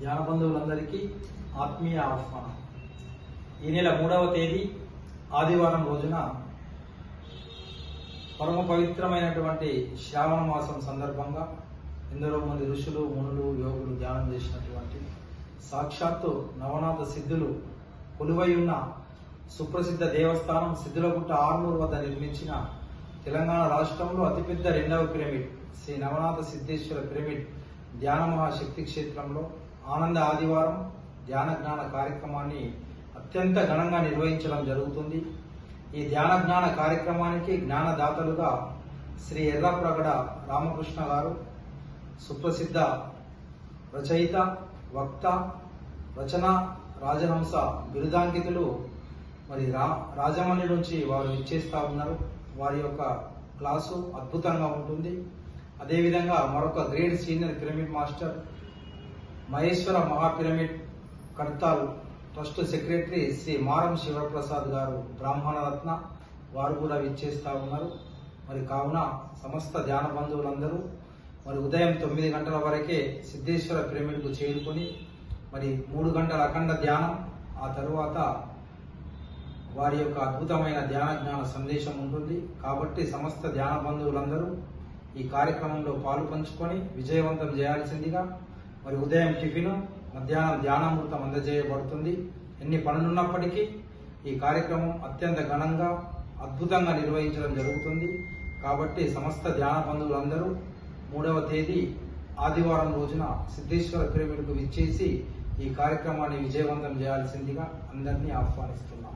ధ్యాన బంధువులందరికీ ఆత్మీయ ఆహ్వానం. ఈ నెల 3వ తేదీ ఆదివారం రోజున పరమ పవిత్రమైనటువంటి శ్రావణ మాసం సందర్భంగా ఎందరో మంది ఋషులు, మునులు, యోగులు ధ్యానం చేసినటువంటి సాక్షాత్తు నవనాథ సిద్ధులు కొలువై ఉన్న సుప్రసిద్ధ దేవస్థానం సిద్ధులగుట్ట ఆర్మూర్ వద్ద నిర్మించిన తెలంగాణ రాష్ట్రంలో అతిపెద్ద 2వ పిరమిడ్ శ్రీ నవనాథ సిద్ధేశ్వర పిరమిడ్ ధ్యాన మహాశక్తి క్షేత్రంలో ఆనంద ఆదివారం ధ్యాన జ్ఞాన కార్యక్రమాన్ని అత్యంత ఘనంగా నిర్వహించడం జరుగుతుంది. ఈ ధ్యాన జ్ఞాన కార్యక్రమానికి జ్ఞానదాతలుగా శ్రీ ఎర్రప్రగడ రామకృష్ణ గారు, సుప్రసిద్ధ రచయిత, వక్త, రచన, రాజహంస బిరుదాంకితులు మరి రాజమండ్రి నుంచి వారు ఇచ్చేస్తా ఉన్నారు. వారి యొక్క క్లాసు అద్భుతంగా ఉంటుంది. అదేవిధంగా మరొక grade senior pyramid master Maheshwara మహాపిరమిడ్ కడతాల్ ట్రస్ట్ సెక్రటరీ శ్రీ మారం శివప్రసాద్ గారు బ్రాహ్మణరత్న, వారు కూడా విచ్చేస్తా ఉన్నారు. మరి కావున సమస్త ధ్యాన బంధువులందరూ మరి ఉదయం 9 గంటల వరకే సిద్ధేశ్వర పిరమిడ్కు చేరుకుని మరి 3 గంటల అఖండ ధ్యానం, ఆ తరువాత వారి యొక్క అద్భుతమైన ధ్యాన జ్ఞాన సందేశం ఉంటుంది. కాబట్టి సమస్త ధ్యాన బంధువులందరూ ఈ కార్యక్రమంలో పాలు పంచుకొని విజయవంతం చేయాల్సిందిగా మరి ఉదయం టిఫిన్, మధ్యాహ్నం ధ్యానామృతం అందజేయబడుతుంది. ఎన్ని పనులున్నప్పటికీ ఈ కార్యక్రమం అత్యంత ఘనంగా అద్భుతంగా నిర్వహించడం జరుగుతుంది. కాబట్టి సమస్త ధ్యాన బంధువులందరూ 3వ తేదీ ఆదివారం రోజున సిద్ధేశ్వర పిరమిడ్కు విచ్చేసి ఈ కార్యక్రమాన్ని విజయవంతం చేయాల్సిందిగా అందరినీ ఆహ్వానిస్తున్నాం.